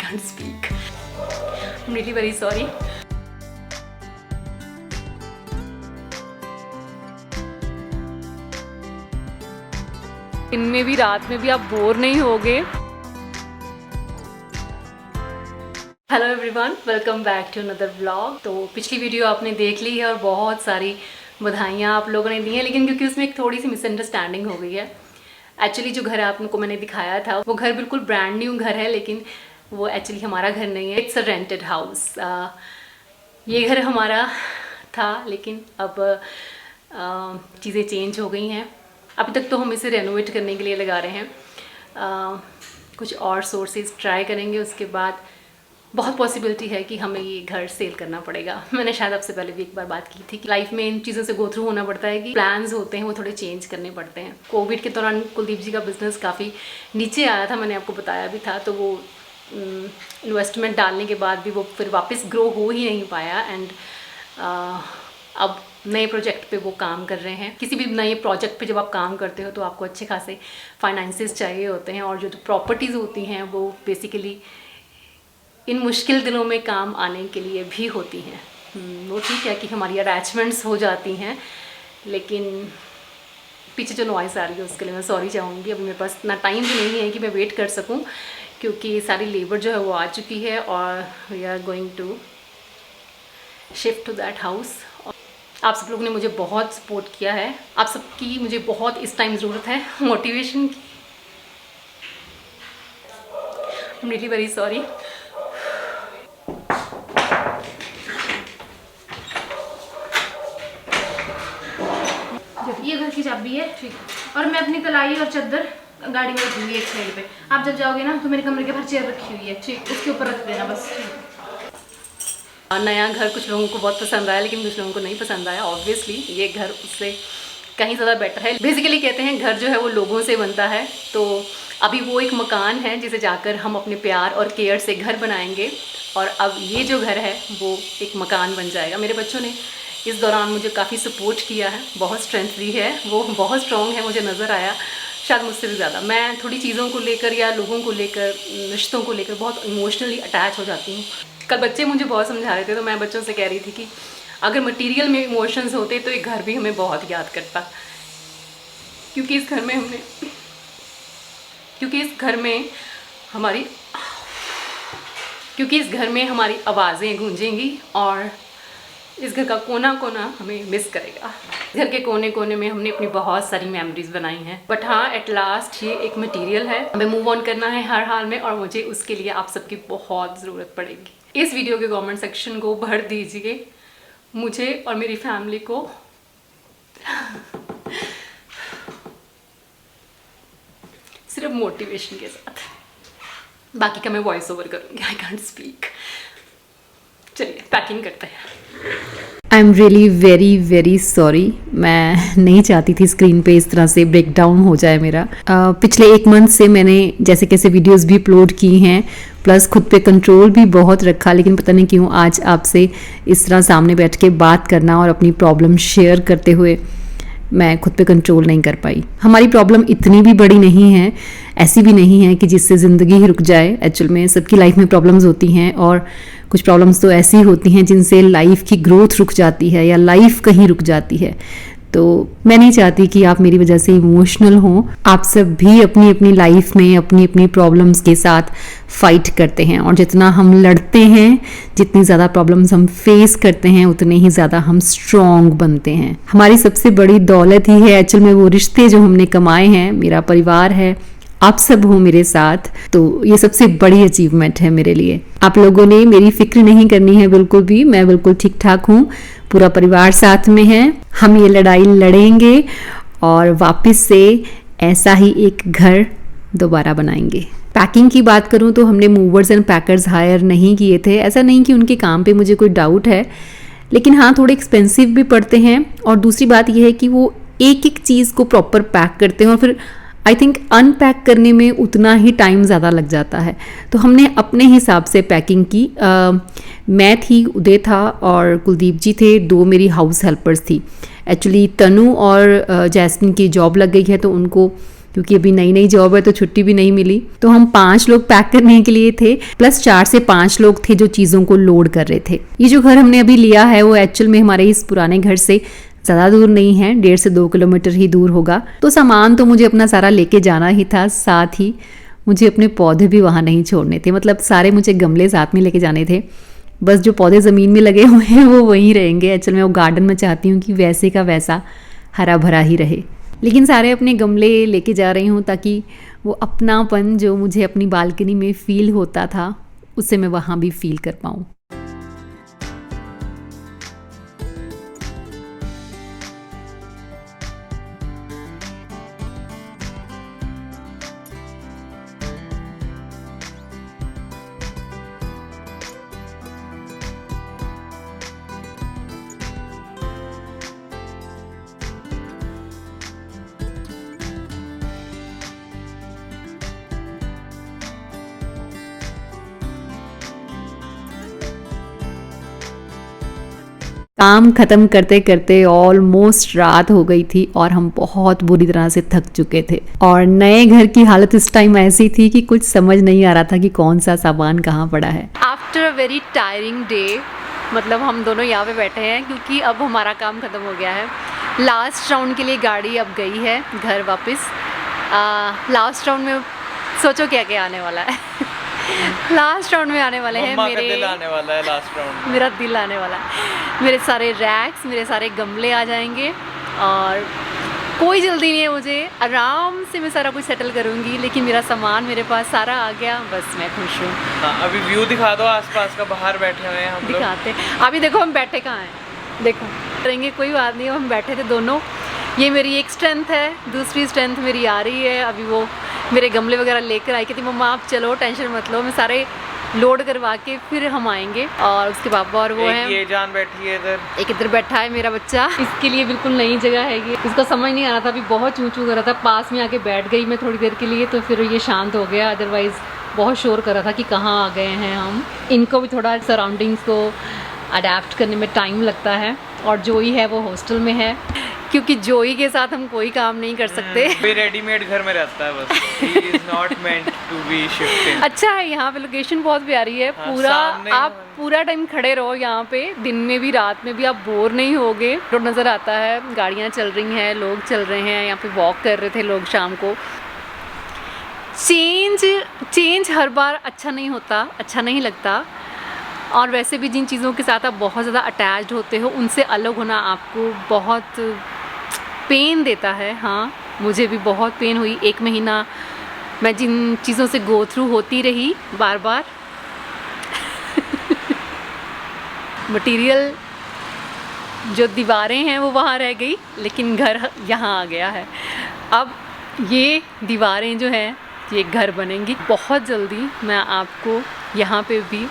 can't speak. I'm really very sorry. इनमें भी रात में भी आप बोर नहीं होगे। Hello everyone, welcome back to another vlog. तो पिछली वीडियो आपने देख ली है और बहुत सारी बधाइयाँ आप लोगों ने दी हैं, लेकिन क्योंकि उसमें एक थोड़ी सी मिसअंडरस्टैंडिंग हो गई है। एक्चुअली जो घर आपको मैंने दिखाया था वो घर बिल्कुल ब्रांड न्यू घर है, लेकिन वो एक्चुअली हमारा घर नहीं है। It's a rented house. ये घर हमारा था, लेकिन अब चीज़ें चेंज हो गई हैं। अभी तक तो हम इसे रेनोवेट करने के लिए लगा रहे हैं। कुछ और सोर्सेज ट्राई करेंगे, उसके बाद बहुत पॉसिबिलिटी है कि हमें ये घर सेल करना पड़ेगा। मैंने शायद आपसे पहले भी एक बार बात की थी कि लाइफ में इन चीज़ों से गो थ्रू होना पड़ता है कि प्लान्स होते हैं वो थोड़े चेंज करने पड़ते हैं। कोविड के दौरान कुलदीप जी का बिज़नेस काफ़ी नीचे आया था, मैंने आपको बताया भी था। तो वो इन्वेस्टमेंट डालने के बाद भी वो फिर वापस ग्रो हो ही नहीं पाया। एंड अब नए प्रोजेक्ट पे वो काम कर रहे हैं। किसी भी नए प्रोजेक्ट पे जब आप काम करते हो तो आपको अच्छे खासे फाइनेंसेस चाहिए होते हैं, और जो प्रॉपर्टीज़ होती हैं वो बेसिकली इन मुश्किल दिनों में काम आने के लिए भी होती हैं। वो ठीक है कि हमारी अटैचमेंट्स हो जाती हैं, लेकिन पीछे जो नॉइज़ आ रही है उसके लिए मैं सॉरी चाहूँगी। अभी मेरे पास इतना टाइम भी नहीं है कि मैं वेट कर सकूँ, क्योंकि सारी लेबर जो है वो आ चुकी है और we are going to shift to that house. आप सब लोगों ने मुझे बहुत सपोर्ट किया है, आप सबकी मुझे बहुत इस टाइम ज़रूरत है मोटिवेशन की। I am really very sorry. ये घर की चाबी है, ठीक। और मैं अपनी तलाई और चादर गाड़ी में रखूँगी एक साइड पे। आप जब जाओगे ना तो मेरे कमरे के बाहर चेयर रखी हुई है, ठीक, उसके ऊपर रख देना बस। नया घर कुछ लोगों को बहुत पसंद आया, लेकिन कुछ लोगों को नहीं पसंद आया। ऑब्वियसली ये घर उससे कहीं ज़्यादा बेटर है। बेसिकली कहते हैं घर जो है वो लोगों से बनता है। तो अभी वो एक मकान है जिसे जाकर हम अपने प्यार और केयर से घर बनाएंगे, और अब ये जो घर है वो एक मकान बन जाएगा। मेरे बच्चों ने इस दौरान मुझे काफ़ी सपोर्ट किया है, बहुत स्ट्रेंथ दी है, वो बहुत स्ट्रॉन्ग है, मुझे नज़र आया, शायद मुझसे भी ज़्यादा। मैं थोड़ी चीज़ों को लेकर या लोगों को लेकर, रिश्तों को लेकर बहुत इमोशनली अटैच हो जाती हूँ। कल बच्चे मुझे बहुत समझा रहे थे, तो मैं बच्चों से कह रही थी कि अगर मटेरियल में इमोशंस होते तो एक घर भी हमें बहुत याद करता, क्योंकि इस घर में हमारी आवाज़ें गूंजेंगी और इस घर का कोना कोना हमें मिस करेगा। घर के कोने कोने में हमने अपनी बहुत सारी मेमोरीज बनाई हैं, बट हाँ, एट लास्ट ये एक मटेरियल है, हमें मूव ऑन करना है हर हाल में, और मुझे उसके लिए आप सबकी बहुत ज़रूरत पड़ेगी। इस वीडियो के कमेंट सेक्शन को भर दीजिए मुझे और मेरी फैमिली को सिर्फ मोटिवेशन के साथ। बाकी का मैं वॉइस ओवर करूँगी, आई कांट स्पीक। चलिए पैकिंग करते हैं। I am really very very sorry. मैं नहीं चाहती थी स्क्रीन पे इस तरह से ब्रेक डाउन हो जाए मेरा। पिछले 1 मंथ से मैंने जैसे कैसे वीडियोस भी अपलोड की हैं, प्लस खुद पे कंट्रोल भी बहुत रखा, लेकिन पता नहीं क्यों आज आपसे इस तरह सामने बैठ के बात करना और अपनी प्रॉब्लम शेयर करते हुए मैं खुद पे कंट्रोल नहीं कर पाई। हमारी प्रॉब्लम इतनी भी बड़ी नहीं है, ऐसी भी नहीं है कि जिससे ज़िंदगी ही रुक जाए। एक्चुअल में सबकी लाइफ में प्रॉब्लम्स होती हैं, और कुछ प्रॉब्लम्स तो ऐसी होती हैं जिनसे लाइफ की ग्रोथ रुक जाती है या लाइफ कहीं रुक जाती है। तो मैं नहीं चाहती कि आप मेरी वजह से इमोशनल हों। आप सब भी अपनी अपनी लाइफ में अपनी अपनी प्रॉब्लम्स के साथ फाइट करते हैं, और जितना हम लड़ते हैं, जितनी ज़्यादा प्रॉब्लम्स हम फेस करते हैं, उतने ही ज़्यादा हम स्ट्रॉन्ग बनते हैं। हमारी सबसे बड़ी दौलत ही है एक्चुअल में वो रिश्ते जो हमने कमाए हैं, मेरा परिवार है, आप सब हो मेरे साथ। तो ये सबसे बड़ी अचीवमेंट है मेरे लिए। आप लोगों ने मेरी फिक्र नहीं करनी है बिल्कुल भी, मैं बिल्कुल ठीक ठाक हूँ, पूरा परिवार साथ में है। हम ये लड़ाई लड़ेंगे और वापस से ऐसा ही एक घर दोबारा बनाएंगे। पैकिंग की बात करूँ तो हमने मूवर्स एंड पैकर्स हायर नहीं किए थे। ऐसा नहीं कि उनके काम पे मुझे कोई डाउट है, लेकिन हाँ थोड़े एक्सपेंसिव भी पड़ते हैं, और दूसरी बात यह है कि वो एक एक चीज़ को प्रॉपर पैक करते हैं, और फिर आई थिंक अनपैक करने में उतना ही टाइम ज़्यादा लग जाता है। तो हमने अपने हिसाब से पैकिंग की। मैं थी, उदय था और कुलदीप जी थे, 2 मेरी हाउस हेल्पर्स थी। एक्चुअली तनु और जैस्मिन की जॉब लग गई है, तो उनको क्योंकि अभी नई नई जॉब है तो छुट्टी भी नहीं मिली। तो हम 5 लोग पैक करने के लिए थे, प्लस 4 से 5 लोग थे जो चीज़ों को लोड कर रहे थे। ये जो घर हमने अभी लिया है वो एक्चुअल में हमारे इस पुराने घर से ज़्यादा दूर नहीं है, 1.5 से 2 किलोमीटर ही दूर होगा। तो सामान तो मुझे अपना सारा लेके जाना ही था, साथ ही मुझे अपने पौधे भी वहाँ नहीं छोड़ने थे, मतलब सारे मुझे गमले साथ में लेके जाने थे। बस जो पौधे ज़मीन में लगे हुए हैं वो वहीं रहेंगे। एक्चुअल में वो गार्डन में चाहती हूँ कि वैसे का वैसा हरा भरा ही रहे, लेकिन सारे अपने गमले लेके जा रही हूँ ताकि वो अपनापन जो मुझे अपनी बालकनी में फ़ील होता था उसे मैं वहाँ भी फील कर पाऊँ। काम ख़त्म करते करते ऑलमोस्ट रात हो गई थी और हम बहुत बुरी तरह से थक चुके थे। और नए घर की हालत इस टाइम ऐसी थी कि कुछ समझ नहीं आ रहा था कि कौन सा सामान कहाँ पड़ा है। After a very tiring day, मतलब हम दोनों यहाँ पे बैठे हैं क्योंकि अब हमारा काम ख़त्म हो गया है। लास्ट राउंड के लिए गाड़ी अब गई है घर वापस। लास्ट राउंड में सोचो क्या क्या आने वाला है। लास्ट राउंड में आने वाले हैं मेरे दिल आने वाला है। लास्ट राउंड मेरा दिल आने वाला है। मेरे सारे रैक्स, मेरे सारे गमले आ जाएंगे और कोई जल्दी नहीं है मुझे, आराम से मैं सारा कुछ सेटल करूँगी। लेकिन मेरा सामान मेरे पास सारा आ गया, बस मैं खुश हूँ। हाँ, अभी व्यू दिखा दो आसपास का। बाहर बैठे हुए हैं हम लोग। दिखाते अभी देखो हम बैठे कहाँ हैं, देखो करेंगे कोई बात नहीं। हम बैठे थे दोनों, ये मेरी एक स्ट्रेंथ है, दूसरी स्ट्रेंथ मेरी आ रही है। अभी वो मेरे गमले वगैरह लेकर आई, कहती मम्मा आप चलो टेंशन मत लो, मैं सारे लोड करवा के फिर हम आएंगे। और उसके पापा और वो हैं, ये जान बैठी है इधर, एक इधर बैठा है मेरा बच्चा। इसके लिए बिल्कुल नई जगह है ये, इसको समझ नहीं आ रहा था, अभी बहुत चूं चूं कर रहा था। पास में आके बैठ गई मैं थोड़ी देर के लिए तो फिर ये शांत हो गया, अदरवाइज़ बहुत शोर कर रहा था कि कहाँ आ गए हैं हम। इनको भी थोड़ा सराउंडिंग्स को अडेप्ट करने में टाइम लगता है। और जोई है वो हॉस्टल में है, क्योंकि जोई के साथ हम कोई काम नहीं कर सकते। भी रेडीमेड घर में रहता है बस। He is not meant to be shifted। अच्छा है यहाँ पे, लोकेशन बहुत प्यारी है। हाँ, पूरा सामने आप पूरा टाइम खड़े रहो यहाँ पे, दिन में भी रात में भी आप बोर नहीं होगे। रोड नज़र आता है, गाड़ियाँ चल रही हैं, लोग चल रहे हैं, यहाँ पे वॉक कर रहे थे लोग शाम को। चेंज हर बार अच्छा नहीं होता, अच्छा नहीं लगता। और वैसे भी जिन चीज़ों के साथ आप बहुत ज़्यादा अटैच्ड होते हो उनसे अलग होना आपको बहुत पेन देता है। हाँ, मुझे भी बहुत पेन हुई। 1 महीना मैं जिन चीज़ों से गो थ्रू होती रही बार बार। मटेरियल जो दीवारें हैं वो वहाँ रह गई, लेकिन घर यहाँ आ गया है। अब ये दीवारें जो हैं ये घर बनेंगी बहुत जल्दी। मैं आपको यहाँ पे भी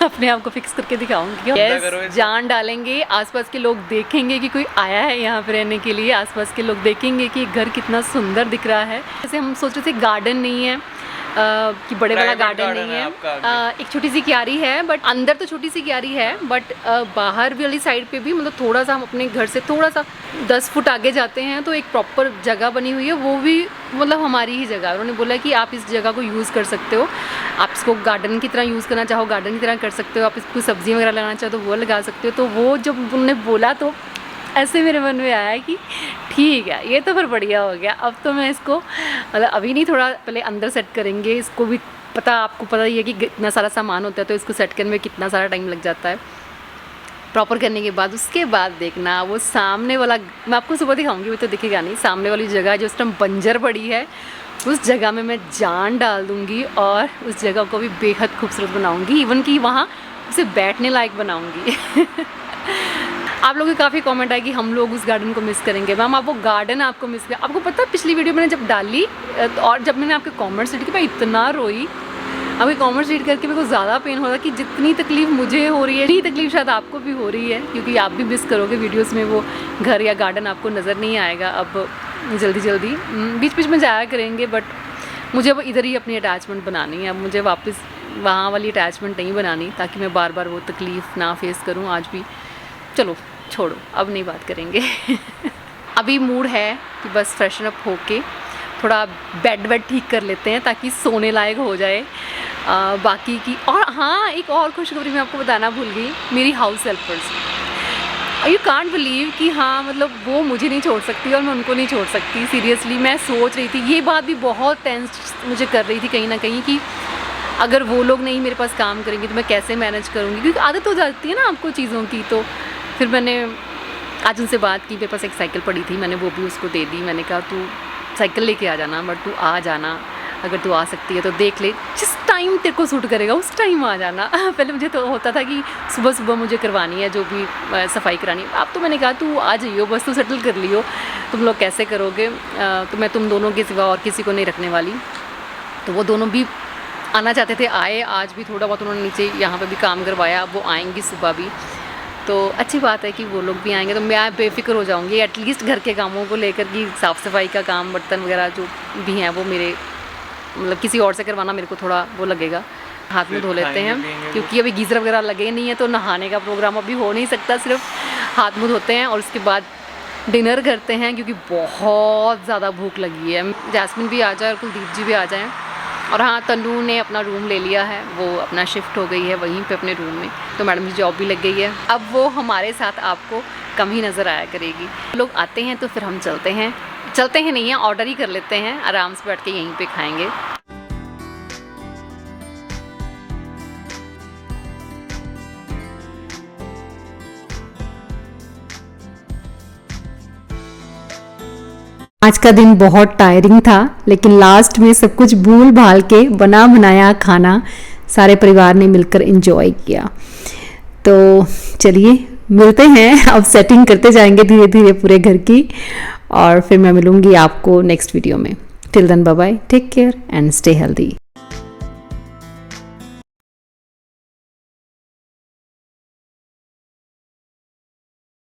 अपने आप को फिक्स करके दिखाऊंगी। yes, जान डालेंगे, आसपास के लोग देखेंगे कि कोई आया है यहाँ पे रहने के लिए। आसपास के लोग देखेंगे कि घर कितना सुंदर दिख रहा है। जैसे हम सोच रहे थे गार्डन नहीं है, कि बड़े वाला गार्डन नहीं है, एक छोटी सी क्यारी है, बट अंदर तो छोटी सी क्यारी है, बट बाहर वाली साइड पे भी मतलब थोड़ा सा हम अपने घर से थोड़ा सा 10 फुट आगे जाते हैं तो एक प्रॉपर जगह बनी हुई है, वो भी मतलब हमारी ही जगह। उन्होंने बोला कि आप इस जगह को यूज़ कर सकते हो, आप इसको गार्डन की तरह यूज़ करना चाहो गार्डन की तरह कर सकते हो, आप इसको सब्जियाँ वगैरह लगाना चाहो तो वो लगा सकते हो। तो वो जब उन्होंने बोला तो ऐसे मेरे मन में आया कि ठीक है, ये तो फिर बढ़िया हो गया। अब तो मैं इसको मतलब अभी नहीं, थोड़ा पहले अंदर सेट करेंगे। इसको भी आपको पता ही है कि इतना सारा सामान होता है तो इसको सेट करने में कितना सारा टाइम लग जाता है। प्रॉपर करने के बाद उसके बाद देखना वो सामने वाला, मैं आपको सुबह दिखाऊंगी, वो तो दिखेगा नहीं। सामने वाली जगह जो उस टाइम बंजर पड़ी है उस जगह में मैं जान डाल दूँगी और उस जगह को भी बेहद खूबसूरत बनाऊँगी। इवन कि वहाँ उसे बैठने लायक बनाऊँगी। आप लोगों के काफ़ी कमेंट आए कि हम लोग उस गार्डन को मिस करेंगे। मैम आप वो गार्डन आपको मिस किया। आपको पता है पिछली वीडियो मैंने जब डाली और जब मैंने आपके कमेंट्स रीड किए मैं इतना रोई। आपके कमेंट्स रीड करके मेरे को ज़्यादा पेन हो रहा कि जितनी तकलीफ़ मुझे हो रही है इतनी तकलीफ़ शायद आपको भी हो रही है, क्योंकि आप भी मिस करोगे वीडियोज़ में वो घर या गार्डन आपको नज़र नहीं आएगा। अब जल्दी बीच बीच में जाया करेंगे, बट मुझे अब इधर ही अपनी अटैचमेंट बनानी है। अब मुझे वापस वहाँ वाली अटैचमेंट नहीं बनानी ताकि मैं बार बार वो तकलीफ़ ना फेस करूँ। आज भी चलो छोड़ो, अब नहीं बात करेंगे। अभी मूड है कि बस फ्रेशन अप होके थोड़ा बेड वेड ठीक कर लेते हैं ताकि सोने लायक हो जाए। बाकी की और हाँ, एक और खुशखबरी मैं आपको बताना भूल गई, मेरी house helpers, you can't believe कि हाँ मतलब वो मुझे नहीं छोड़ सकती और मैं उनको नहीं छोड़ सकती। सीरियसली मैं सोच रही थी, ये बात भी बहुत टेंस मुझे कर रही थी कहीं ना कहीं कि अगर वो लोग नहीं मेरे पास काम करेंगे तो मैं कैसे मैनेज करूँगी, क्योंकि आदत हो जाती है ना आपको चीज़ों की। तो फिर मैंने आज उनसे बात की, मेरे पास एक साइकिल पड़ी थी, मैंने वो भी उसको दे दी। मैंने कहा तू साइकिल लेके आ जाना, बट तू आ जाना, अगर तू आ सकती है तो देख ले, जिस टाइम तेरे को सूट करेगा उस टाइम आ जाना। पहले मुझे तो होता था कि सुबह सुबह मुझे करवानी है जो भी सफाई करानी है। अब तो मैंने कहा तू आ जाइयो, बस तू सेटल कर लियो, तुम लोग कैसे करोगे, तो मैं तुम दोनों के सिवा और किसी को नहीं रखने वाली। तो वो दोनों भी आना चाहते थे, आए। आज भी थोड़ा बहुत उन्होंने नीचे यहाँ पे भी काम करवाया, अब वो आएंगी सुबह भी, तो अच्छी बात है कि वो लोग भी आएंगे तो मैं बेफिक्र हो जाऊँगी एटलीस्ट घर के कामों को लेकर, कि साफ़ सफाई का काम, बर्तन वगैरह जो भी हैं वो मेरे मतलब किसी और से करवाना मेरे को थोड़ा वो लगेगा। हाथ में धो लेते हैं क्योंकि अभी गीज़र वगैरह लगे नहीं है, तो नहाने का प्रोग्राम अभी हो नहीं सकता, सिर्फ हाथ मुँह धोते हैं और उसके बाद डिनर करते हैं क्योंकि बहुत ज़्यादा भूख लगी है। जैस्मिन भी आ जाए और कुलदीप जी भी आ जाएँ। और हाँ, तन्नू ने अपना रूम ले लिया है, वो अपना शिफ्ट हो गई है वहीं पे अपने रूम में, तो मैडम की जॉब भी लग गई है। अब वो हमारे साथ आपको कम ही नज़र आया करेगी। लोग आते हैं तो फिर हम चलते हैं नहीं है, ऑर्डर ही कर लेते हैं, आराम से बैठ के यहीं पे खाएंगे। आज का दिन बहुत टायरिंग था, लेकिन लास्ट में सब कुछ भूल भाल के बना बनाया खाना सारे परिवार ने मिलकर एंजॉय किया। तो चलिए मिलते हैं, अब सेटिंग करते जाएंगे धीरे धीरे पूरे घर की, और फिर मैं मिलूंगी आपको नेक्स्ट वीडियो में। Till then bye bye, take care and stay healthy.